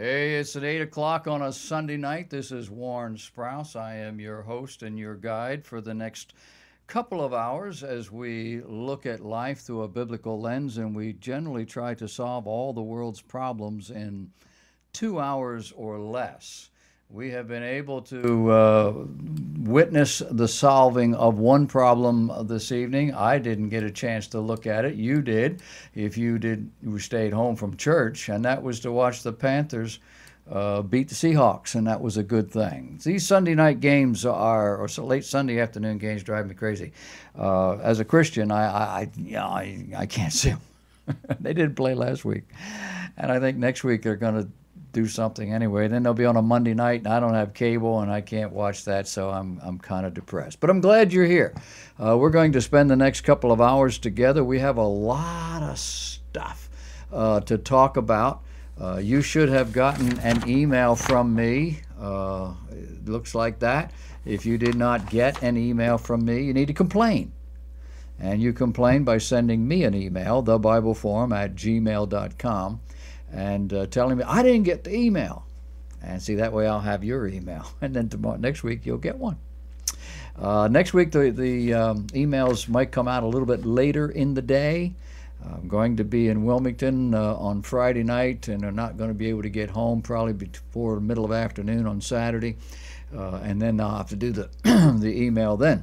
Hey, it's at 8 o'clock on a Sunday night. This is Warren Sprouse. I am your host and your guide for the next couple of hours as we look at life through a biblical lens, and we generally try to solve all the world's problems in 2 hours or less. We have been able to witness the solving of one problem this evening. I didn't get a chance to look at it. You did, if you did, you stayed home from church, and that was to watch the Panthers beat the Seahawks, and that was a good thing. These Sunday night games or late Sunday afternoon games drive me crazy. As a Christian, I can't see them. They didn't play last week, and I think next week they're going to do something anyway. Then they'll be on a Monday night, and I don't have cable, and I can't watch that, so I'm kind of depressed. But I'm glad you're here. We're going to spend the next couple of hours together. We have a lot of stuff to talk about. You should have gotten an email from me. It looks like that. If you did not get an email from me, you need to complain. And you complain by sending me an email, thebibleforum@gmail.com, and telling me, I didn't get the email. And see, that way I'll have your email. And then next week, you'll get one. Next week, the emails might come out a little bit later in the day. I'm going to be in Wilmington on Friday night, and I'm not going to be able to get home probably before the middle of afternoon on Saturday. And then I'll have to do the, the email then.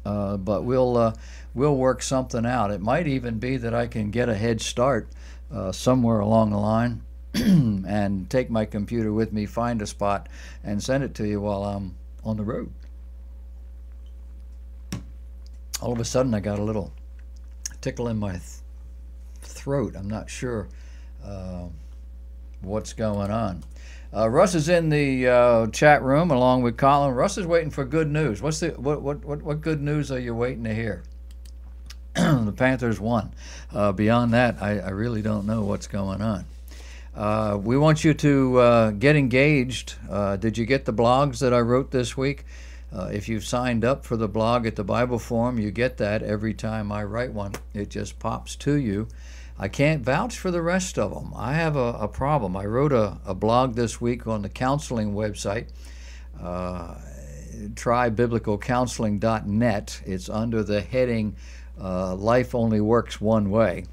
But we'll work something out. It might even be that I can get a head start somewhere along the line and take my computer with me, find a spot, and send it to you while I'm on the road. All of a sudden, I got a little tickle in my throat. I'm not sure what's going on. Russ is in the chat room along with Colin. Russ is waiting for good news. What good news are you waiting to hear? The Panthers won. Beyond that, I really don't know what's going on. We want you to get engaged. Did you get the blogs that I wrote this week? If you've signed up for the blog at the Bible Forum, you get that every time I write one. It just pops to you. I can't vouch for the rest of them. I have a problem. I wrote a blog this week on the counseling website, trybiblicalcounseling.net. It's under the heading Life Only Works One Way.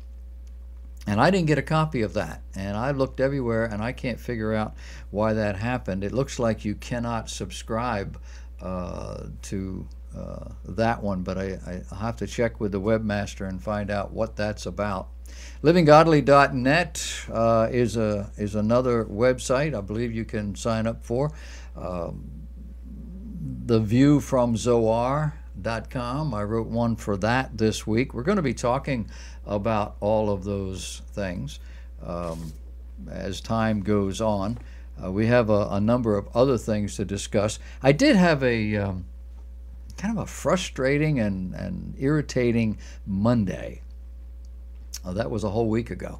And I didn't get a copy of that. And I looked everywhere, and I can't figure out why that happened. It looks like you cannot subscribe to that one, but I'll have to check with the webmaster and find out what that's about. livinggodly.net is another website I believe you can sign up for. theviewfromzoar.com. I wrote one for that this week. We're going to be talking about all of those things as time goes on. We have a number of other things to discuss. I did have a kind of a frustrating and irritating Monday. That was a whole week ago.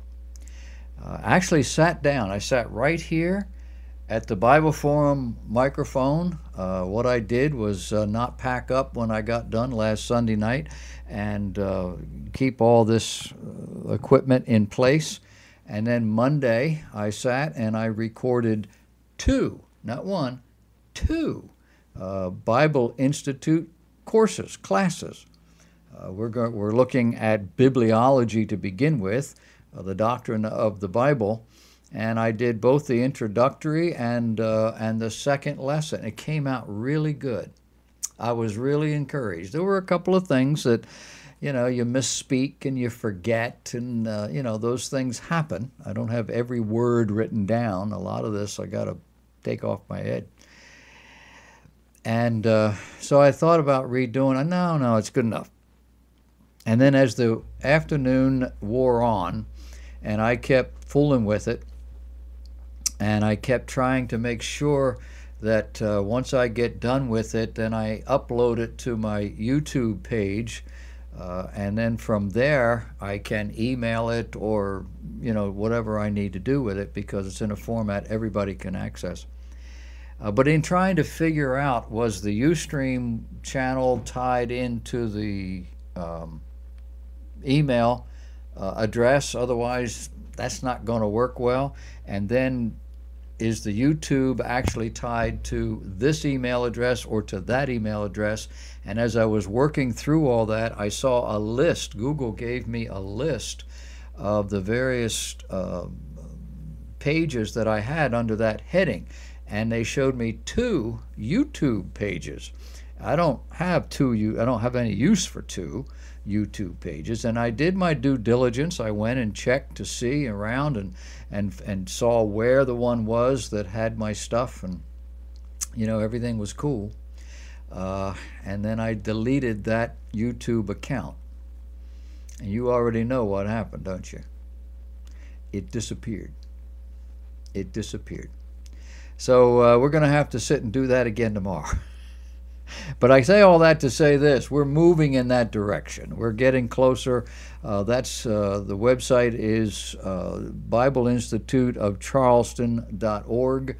I actually sat down. I sat right here at the Bible Forum microphone. What I did was not pack up when I got done last Sunday night and keep all this equipment in place. And then Monday, I sat and I recorded two, not one, two Bible Institute courses, classes. We're looking at bibliology to begin with, the doctrine of the Bible, and I did both the introductory and the second lesson. It came out really good. I was really encouraged. There were a couple of things that, you misspeak and you forget, and, those things happen. I don't have every word written down. A lot of this I got to take off my head. And so I thought about redoing it. No, it's good enough. And then as the afternoon wore on, and I kept fooling with it, and I kept trying to make sure that once I get done with it, then I upload it to my YouTube page. And then from there, I can email it or, whatever I need to do with it, because it's in a format everybody can access. But in trying to figure out, was the Ustream channel tied into the email address? Otherwise, that's not going to work well. And then is the YouTube actually tied to this email address or to that email address? And as I was working through all that, I saw a list. Google gave me a list of the various pages that I had under that heading, and they showed me 2 YouTube pages. I don't have any use for 2 YouTube pages, and I did my due diligence. I went and checked to see around and saw where the one was that had my stuff, and everything was cool. And then I deleted that YouTube account, and you already know what happened, don't you? It disappeared. It disappeared. So we're going to have to sit and do that again tomorrow. But I say all that to say this: we're moving in that direction. We're getting closer. The website is BibleInstituteofCharleston.org.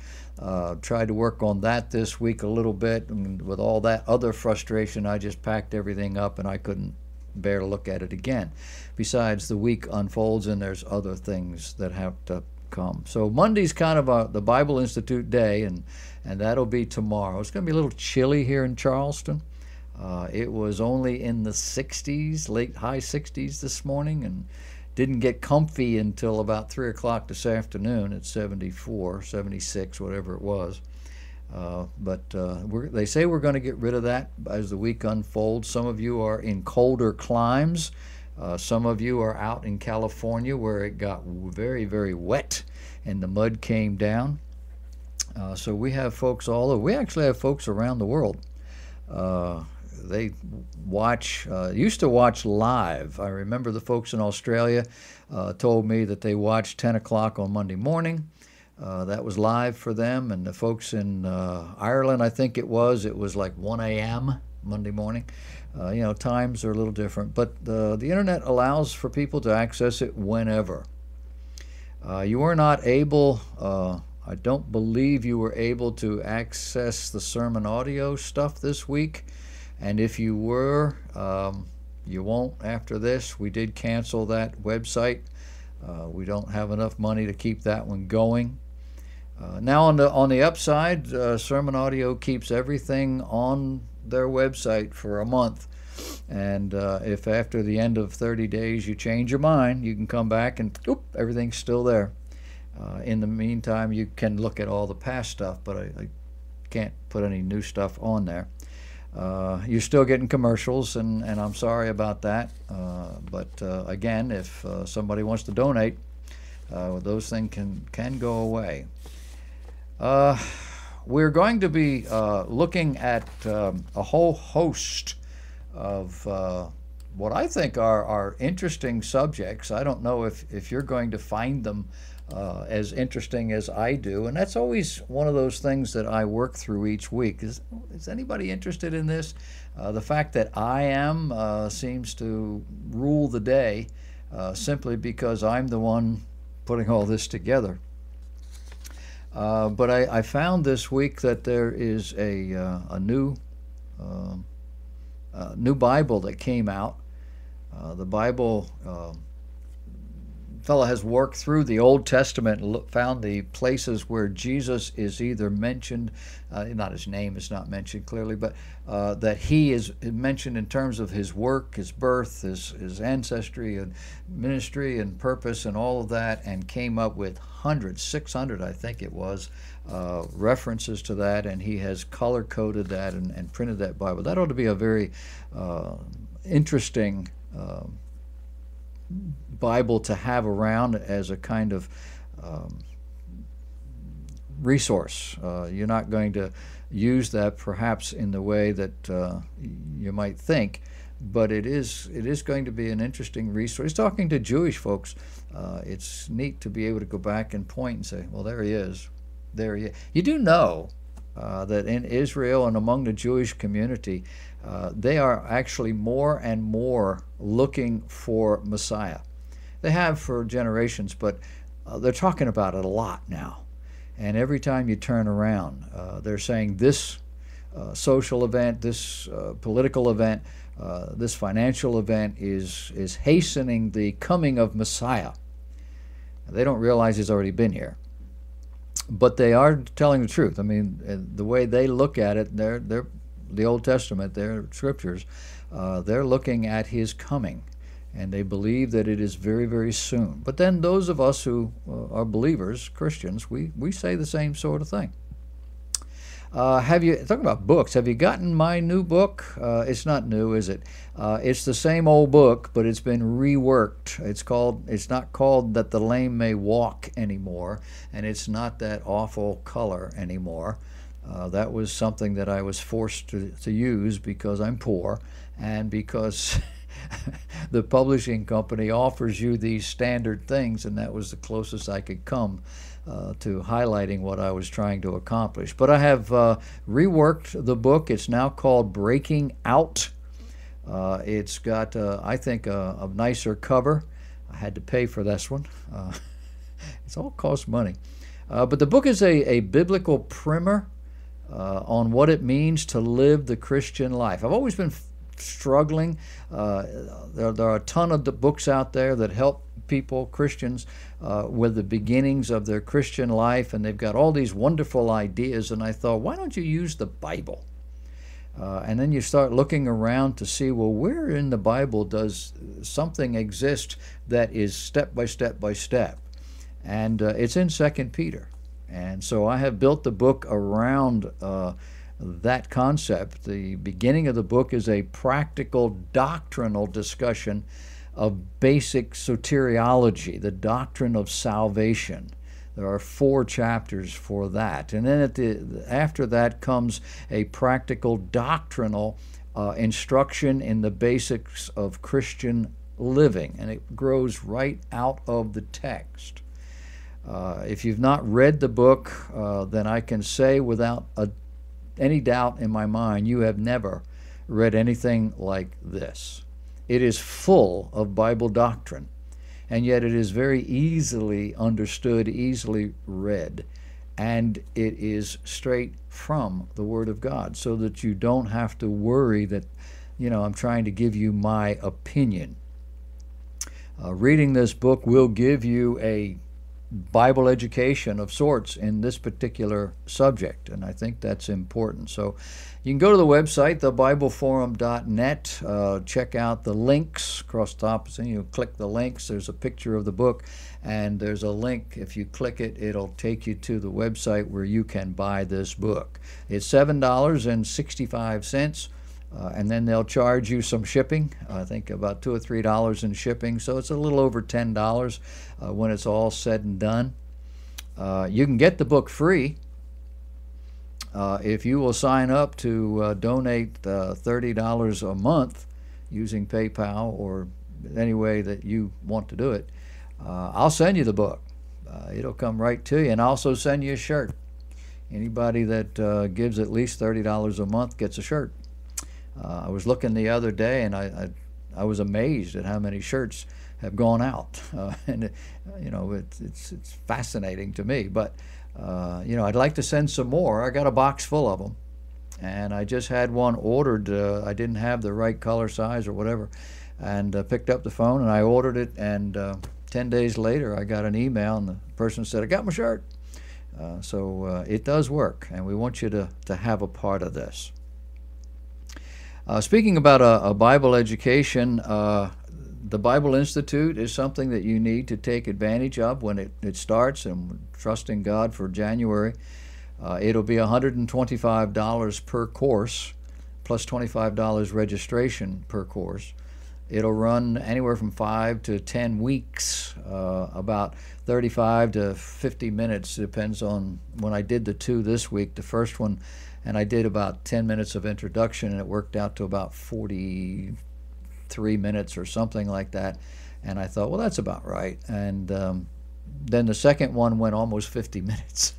Tried to work on that this week a little bit, and with all that other frustration, I just packed everything up and I couldn't bear to look at it again. Besides, the week unfolds and there's other things that have to come. So Monday's kind of the Bible Institute day, and that'll be tomorrow. It's going to be a little chilly here in Charleston. It was only in the 60s, high 60s this morning, and didn't get comfy until about 3 o'clock this afternoon at 74, 76, whatever it was. But they say we're going to get rid of that as the week unfolds. Some of you are in colder climes. Some of you are out in California where it got very, very wet and the mud came down. So we have folks all over. We actually have folks around the world. They used to watch live. I remember the folks in Australia told me that they watched 10 o'clock on Monday morning. That was live for them. And the folks in Ireland, I think it was like 1 a.m. Monday morning. Times are a little different, but the internet allows for people to access it whenever. You were not able, I don't believe you were able to access the sermon audio stuff this week, and if you were, you won't after this. We did cancel that website. We don't have enough money to keep that one going. Now on the upside, sermon audio keeps everything on their website for a month, and if after the end of 30 days you change your mind, you can come back and everything's still there. In the meantime, you can look at all the past stuff, but I can't put any new stuff on there. You're still getting commercials, and I'm sorry about that, but again, if somebody wants to donate, those things can go away. We're going to be looking at a whole host of what I think are interesting subjects. I don't know if you're going to find them as interesting as I do, and that's always one of those things that I work through each week. Is anybody interested in this? The fact that I am seems to rule the day simply because I'm the one putting all this together. But I found this week that there is a new Bible that came out. The Bible fellow has worked through the Old Testament and found the places where Jesus is either mentioned, not his name is not mentioned clearly, but that he is mentioned in terms of his work, his birth, his ancestry and ministry and purpose and all of that, and came up with 600 I think it was, references to that, and he has color-coded that and printed that Bible. That ought to be a very interesting Bible to have around as a kind of resource. You're not going to use that perhaps in the way that you might think, but it is going to be an interesting resource. He's talking to Jewish folks. It's neat to be able to go back and point and say, well, there he is. There he is. You do know that in Israel and among the Jewish community, they are actually more and more looking for Messiah. They have for generations, but they're talking about it a lot now. And every time you turn around, they're saying this social event, this political event, this financial event is hastening the coming of Messiah. They don't realize he's already been here. but they are telling the truth. I mean, the way they look at it, they're the Old Testament, their scriptures, they're looking at his coming, and they believe that it is very, very soon. But then those of us who are believers, Christians, we say the same sort of thing. Talking about books, have you gotten my new book? It's not new, is it? It's the same old book, but it's been reworked. It's not called That the Lame May Walk anymore, and it's not that awful color anymore. That was something that I was forced to use because I'm poor and because the publishing company offers you these standard things, and that was the closest I could come to highlighting what I was trying to accomplish. But I have reworked the book. It's now called Breaking Out. It's got, I think, a nicer cover. I had to pay for this one. It's all cost money. But the book is a biblical primer on what it means to live the Christian life. I've always been struggling. There are a ton of the books out there that help people, Christians, with the beginnings of their Christian life, and they've got all these wonderful ideas, and I thought, why don't you use the Bible? And then you start looking around to see, well, where in the Bible does something exist that is step by step by step? And it's in 2 Peter. And so I have built the book around that concept. The beginning of the book is a practical doctrinal discussion of basic soteriology, the doctrine of salvation. There are 4 chapters for that. And then after that comes a practical doctrinal instruction in the basics of Christian living, and it grows right out of the text. If you've not read the book, then I can say without any doubt in my mind, you have never read anything like this. It is full of Bible doctrine, and yet it is very easily understood, easily read, and it is straight from the Word of God, so that you don't have to worry that, I'm trying to give you my opinion. Reading this book will give you a Bible education of sorts in this particular subject, and I think that's important. So you can go to the website, thebibleforum.net, check out the links across the top. So you click the links, there's a picture of the book, and there's a link. If you click it, it'll take you to the website where you can buy this book. It's $7.65. And then they'll charge you some shipping, I think about $2 or $3 in shipping, so it's a little over $10 when it's all said and done. You can get the book free if you will sign up to donate $30 a month using PayPal or any way that you want to do it. I'll send you the book. It'll come right to you, and I'll also send you a shirt. Anybody that gives at least $30 a month gets a shirt. I was looking the other day, and I was amazed at how many shirts have gone out, and it's fascinating to me. But I'd like to send some more. I got a box full of them, and I just had one ordered. I didn't have the right color, size, or whatever, and picked up the phone and I ordered it. And 10 days later, I got an email, and the person said, "I got my shirt." So it does work, and we want you to have a part of this. Speaking about a Bible education, the Bible Institute is something that you need to take advantage of when it starts, and trusting God for January. It'll be $125 per course, plus $25 registration per course. It'll run anywhere from 5 to 10 weeks, about 35 to 50 minutes, depends on when I did the 2 this week. The first one, and I did about 10 minutes of introduction, and it worked out to about 43 minutes or something like that. And I thought, well, that's about right. And then the second one went almost 50 minutes.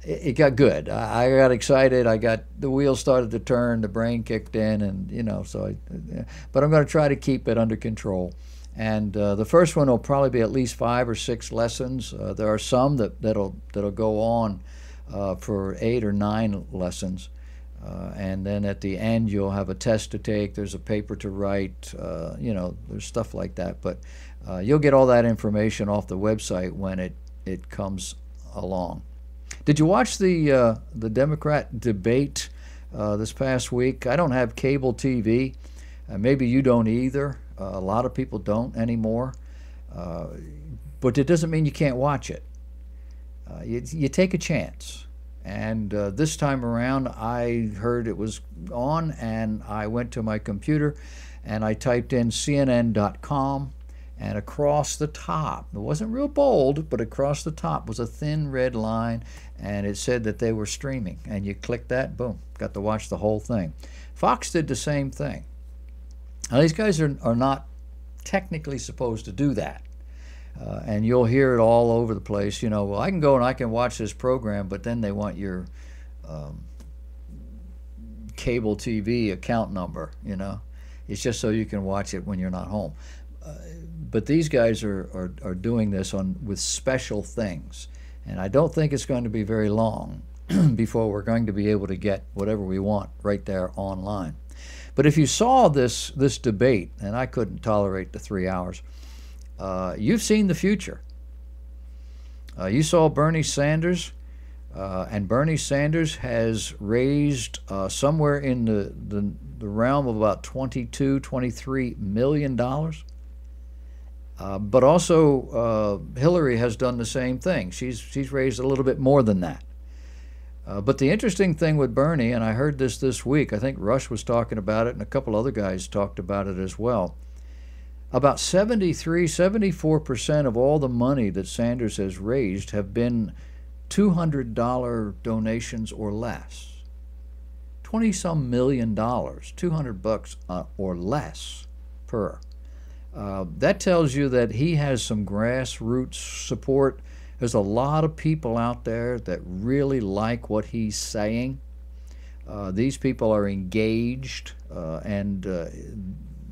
It got good. I got excited. The wheels started to turn. The brain kicked in, and but I'm going to try to keep it under control. And the first one will probably be at least 5 or 6 lessons. There are some that'll go on for 8 or 9 lessons, and then at the end you'll have a test to take. There's a paper to write. There's stuff like that. But you'll get all that information off the website when it comes along. Did you watch the Democrat debate this past week? I don't have cable TV. Maybe you don't either. A lot of people don't anymore. But it doesn't mean you can't watch it. You take a chance. And this time around, I heard it was on, and I went to my computer, and I typed in CNN.com, and across the top, it wasn't real bold, but across the top was a thin red line, and it said that they were streaming. And you click that, boom, got to watch the whole thing. Fox did the same thing. Now, these guys are not technically supposed to do that. And you'll hear it all over the place. You know, well, I can go and I can watch this program, but then they want your cable TV account number, you know. It's just so you can watch it when you're not home. But these guys are doing this with special things. And I don't think it's going to be very long before we're going to be able to get whatever we want right there online. But if you saw this debate, and I couldn't tolerate the 3 hours, you've seen the future. You saw Bernie Sanders, and Bernie Sanders has raised somewhere in the realm of about $22–23 million. But also Hillary has done the same thing. She's raised a little bit more than that. But the interesting thing with Bernie, and I heard this week, I think Rush was talking about it, and a couple other guys talked about it as well. About 74% of all the money that Sanders has raised have been $200 donations or less. 20-some million dollars, $200 or less per. That tells you that he has some grassroots support. There's a lot of people out there that really like what he's saying. These people are engaged, and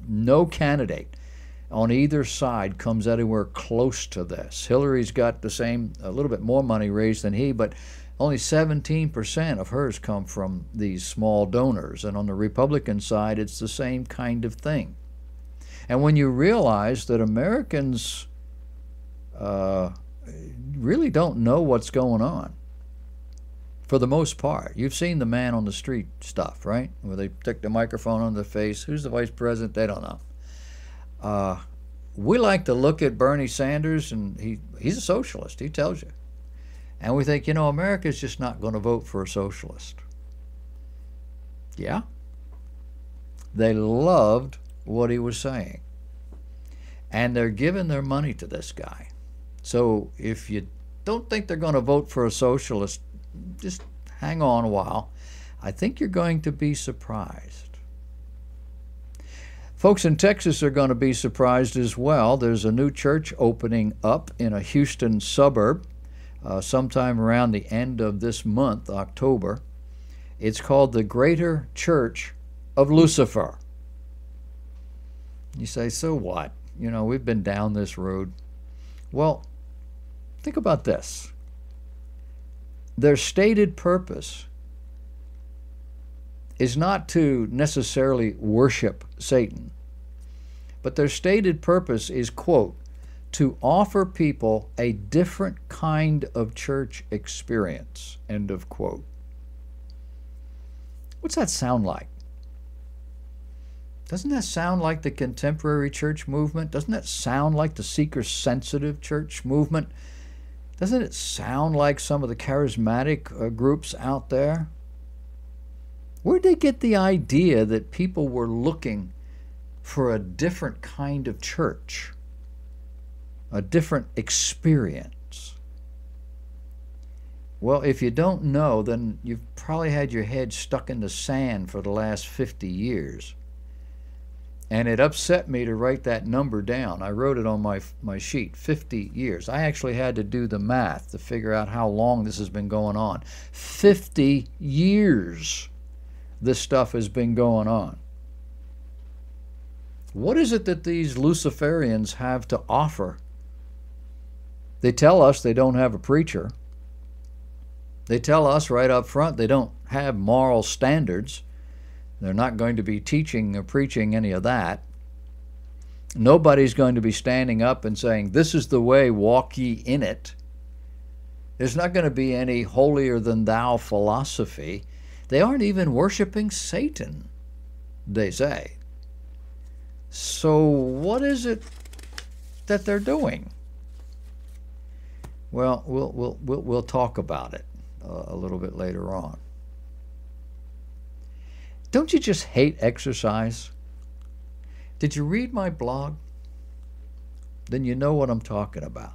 no candidate on either side comes anywhere close to this. Hillary's got the same, a little bit more money raised than he, but only 17% of hers come from these small donors. And on the Republican side, it's the same kind of thing. And when you realize that Americans really don't know what's going on, for the most part. You've seen the man on the street stuff, right? Where they stick the microphone on their face. Who's the vice president? They don't know. We like to look at Bernie Sanders, and he's a socialist, he tells you. And we think, you know, America's just not going to vote for a socialist. Yeah. They loved what he was saying. And they're giving their money to this guy. So if you don't think they're going to vote for a socialist, just hang on a while. I think you're going to be surprised. Folks in Texas are going to be surprised as well. There's a new church opening up in a Houston suburb sometime around the end of this month, October. It's called the Greater Church of Lucifer. You say, so what? You know, we've been down this road. Well, think about this. Their stated purpose is not to necessarily worship Satan, but their stated purpose is, quote, to offer people a different kind of church experience, end of quote. What's that sound like? Doesn't that sound like the contemporary church movement? Doesn't that sound like the seeker-sensitive church movement? Doesn't it sound like some of the charismatic groups out there? Where'd they get the idea that people were looking for a different kind of church, a different experience? Well, if you don't know, then you've probably had your head stuck in the sand for the last 50 years. And it upset me to write that number down. I wrote it on my sheet, 50 years. I actually had to do the math to figure out how long this has been going on. 50 years this stuff has been going on. What is it that these Luciferians have to offer? They tell us they don't have a preacher. They tell us right up front they don't have moral standards. They're not going to be teaching or preaching any of that. Nobody's going to be standing up and saying, this is the way, walk ye in it. There's not going to be any holier than thou philosophy. They aren't even worshiping Satan, they say. So what is it that they're doing? Well, we'll talk about it a little bit later on. Don't you just hate exercise? Did you read my blog? Then you know what I'm talking about.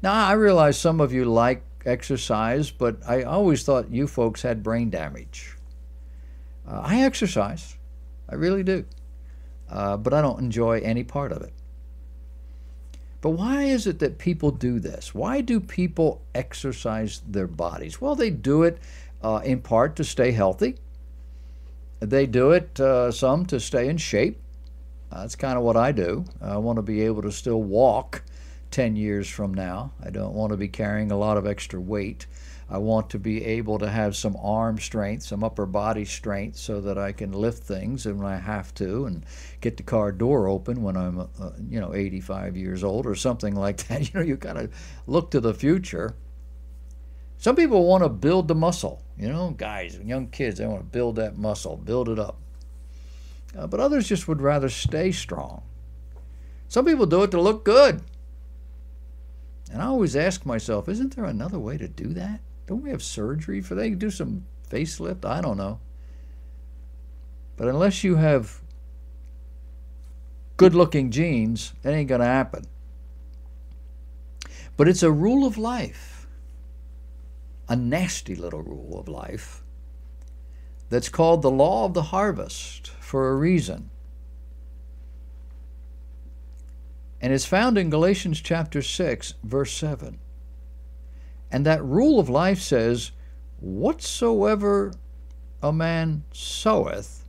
Now, I realize some of you like exercise, but I always thought you folks had brain damage. I exercise. I really do. But I don't enjoy any part of it. But why is it that people do this? Why do people exercise their bodies? Well, they do it in part to stay healthy. They do it, some, to stay in shape. That's kind of what I do. I want to be able to still walk 10 years from now. I don't want to be carrying a lot of extra weight. I want to be able to have some arm strength, some upper body strength, so that I can lift things when I have to and get the car door open when I'm 85 years old or something like that. You got to look to the future. Some people want to build the muscle. Guys, young kids, they want to build that muscle, build it up. But others just would rather stay strong. Some people do it to look good. And I always ask myself, isn't there another way to do that? Don't we have surgery for that? You can do some facelift? I don't know. But unless you have good-looking genes, it ain't going to happen. But it's a rule of life, a nasty little rule of life, that's called the law of the harvest for a reason. And it's found in Galatians chapter 6, verse 7. And that rule of life says, whatsoever a man soweth,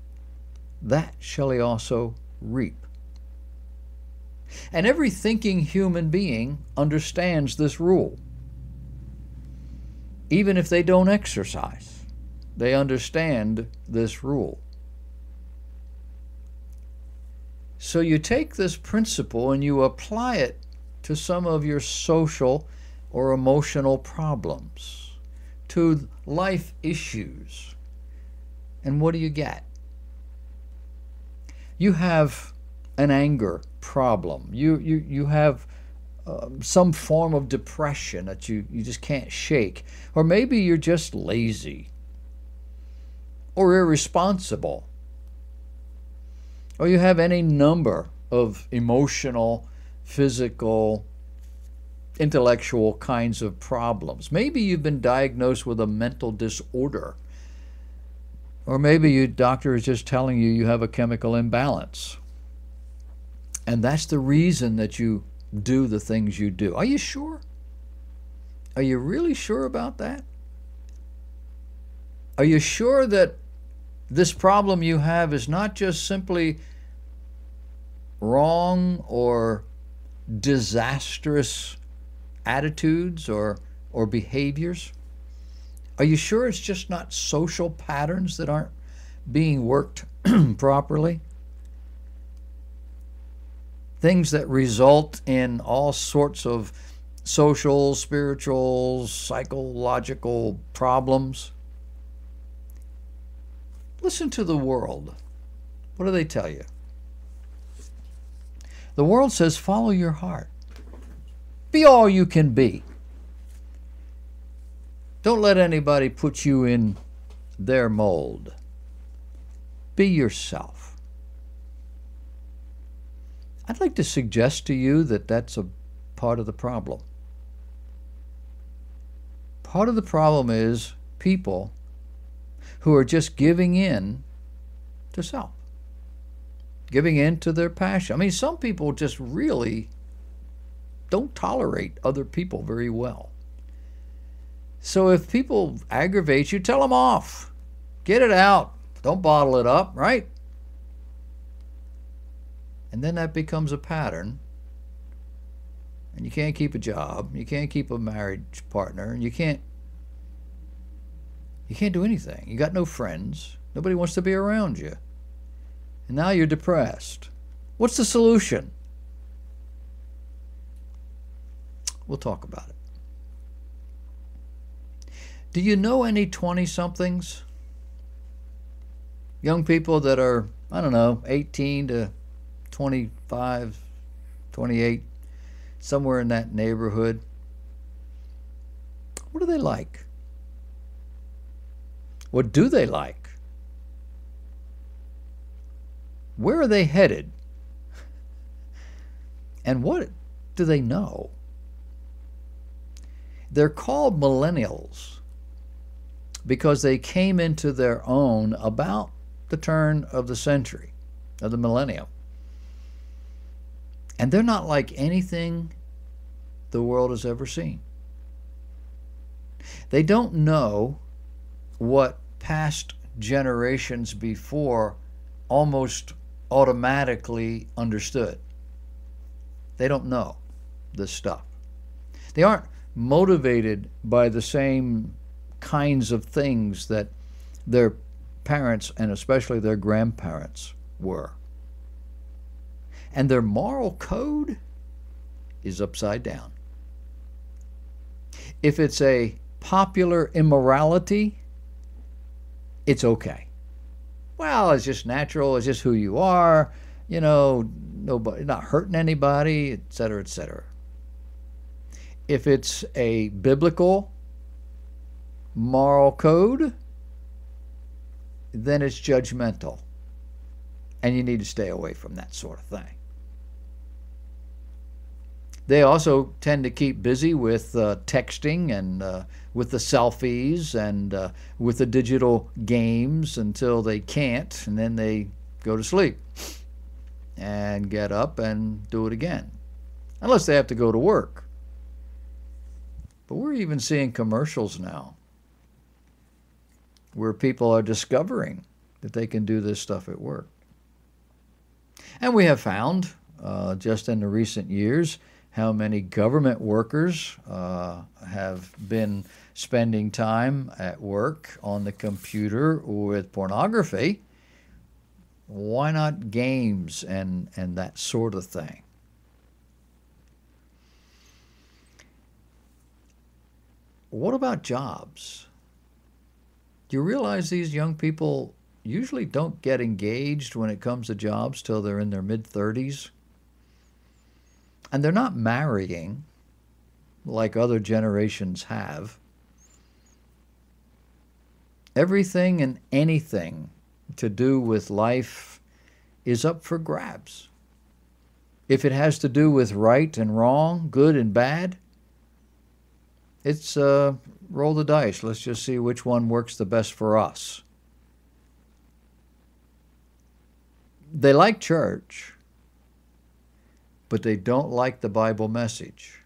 that shall he also reap. And every thinking human being understands this rule. Even if they don't exercise, they understand this rule. So you take this principle and you apply it to some of your social or emotional problems, to life issues. And what do you get? You have an anger problem. You have some form of depression that you just can't shake. Or maybe you're just lazy or irresponsible. Or you have any number of emotional, physical, intellectual kinds of problems. Maybe you've been diagnosed with a mental disorder. Or maybe your doctor is just telling you have a chemical imbalance. And that's the reason that you do the things you do. Are you sure? Are you really sure about that? Are you sure that this problem you have is not just simply wrong or disastrous attitudes or behaviors? Are you sure it's just not social patterns that aren't being worked properly? Things that result in all sorts of social, spiritual, psychological problems. Listen to the world. What do they tell you? The world says, follow your heart. Be all you can be. Don't let anybody put you in their mold. Be yourself. I'd like to suggest to you that that's a part of the problem. Part of the problem is people who are just giving in to self, giving in to their passion. I mean, some people just really don't tolerate other people very well. So if people aggravate you, tell them off. Get it out. Don't bottle it up, right? And then that becomes a pattern. And you can't keep a job. You can't keep a marriage partner. And you can't do anything. You got no friends. Nobody wants to be around you. And now you're depressed. What's the solution? We'll talk about it. Do you know any 20-somethings? Young people that are, I don't know, 18 to 25, 28, somewhere in that neighborhood. What do they like? What do they like? Where are they headed? And what do they know? They're called millennials because they came into their own about the turn of the century, of the millennium. And they're not like anything the world has ever seen. They don't know what past generations before almost automatically understood. They don't know this stuff. They aren't motivated by the same kinds of things that their parents and especially their grandparents were. And their moral code is upside down. If it's a popular immorality, it's okay. Well, it's just natural, it's just who you are, you know, nobody, not hurting anybody, etc., etc. If it's a biblical moral code, then it's judgmental. And you need to stay away from that sort of thing. They also tend to keep busy with texting and with the selfies and with the digital games until they can't, and then they go to sleep and get up and do it again, unless they have to go to work. But we're even seeing commercials now where people are discovering that they can do this stuff at work. And we have found, just in the recent years, how many government workers have been spending time at work on the computer with pornography. Why not games and that sort of thing? What about jobs? Do you realize these young people usually don't get engaged when it comes to jobs till they're in their mid-30s? And they're not marrying like other generations have. Everything and anything to do with life is up for grabs. If it has to do with right and wrong, good and bad, it's roll the dice. Let's just see which one works the best for us. They like church, but they don't like the Bible message.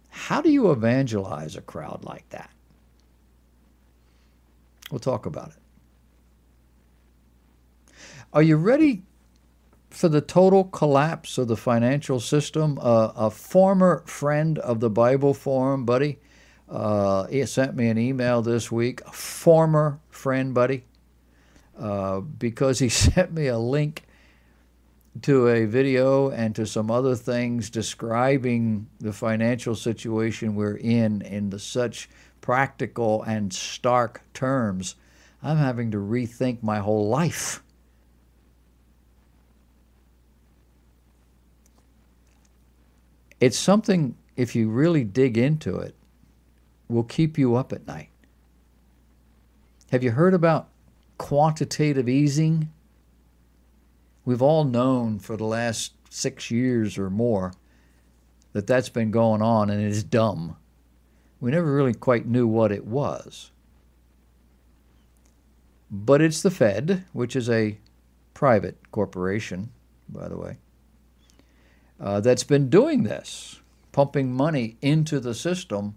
How do you evangelize a crowd like that? We'll talk about it. Are you ready for the total collapse of the financial system? A former friend of the Bible Forum, buddy, he sent me an email this week, a former friend, buddy, because he sent me a link to a video and to some other things describing the financial situation we're in the such practical and stark terms. I'm having to rethink my whole life. It's something, if you really dig into it, will keep you up at night. Have you heard about quantitative easing? We've all known for the last 6 years or more that that's been going on, and it is dumb. We never really quite knew what it was. But it's the Fed, which is a private corporation, by the way, that's been doing this, pumping money into the system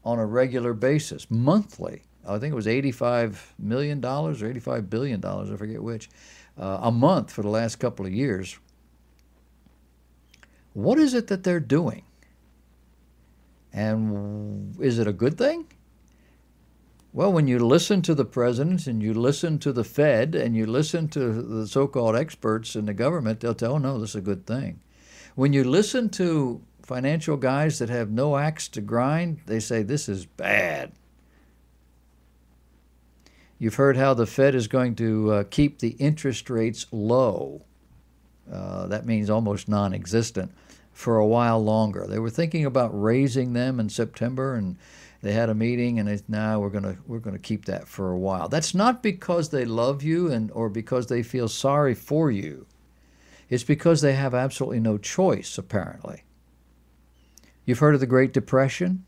on a regular basis, monthly. I think it was $85 million or $85 billion, I forget which, a month for the last couple of years. What is it that they're doing? And is it a good thing? Well, when you listen to the president and you listen to the Fed and you listen to the so-called experts in the government, they'll tell, oh, no, this is a good thing. When you listen to financial guys that have no axe to grind, they say this is bad. You've heard how the Fed is going to keep the interest rates low. That means almost non-existent for a while longer. They were thinking about raising them in September, and they had a meeting, and now we're gonna keep that for a while. That's not because they love you or because they feel sorry for you. It's because they have absolutely no choice, apparently. You've heard of the Great Depression?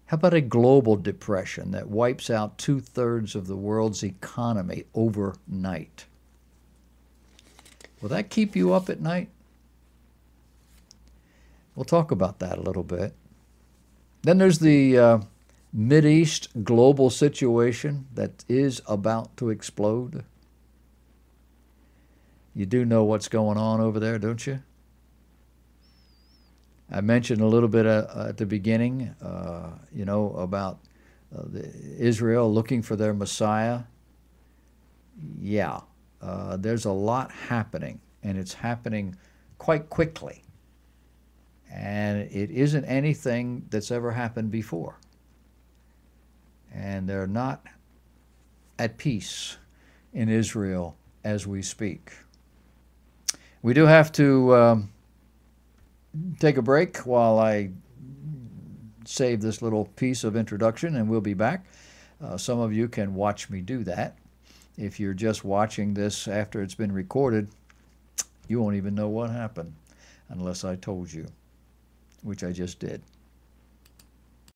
How about a global depression that wipes out 2/3 of the world's economy overnight? Will that keep you up at night? We'll talk about that a little bit. Then there's the Mideast global situation that is about to explode. You do know what's going on over there, don't you? I mentioned a little bit at the beginning, about Israel looking for their Messiah. Yeah, there's a lot happening, and it's happening quite quickly. And it isn't anything that's ever happened before. And they're not at peace in Israel as we speak. We do have to take a break while I save this little piece of introduction, and we'll be back. Some of you can watch me do that. If you're just watching this after it's been recorded, you won't even know what happened unless I told you, which I just did.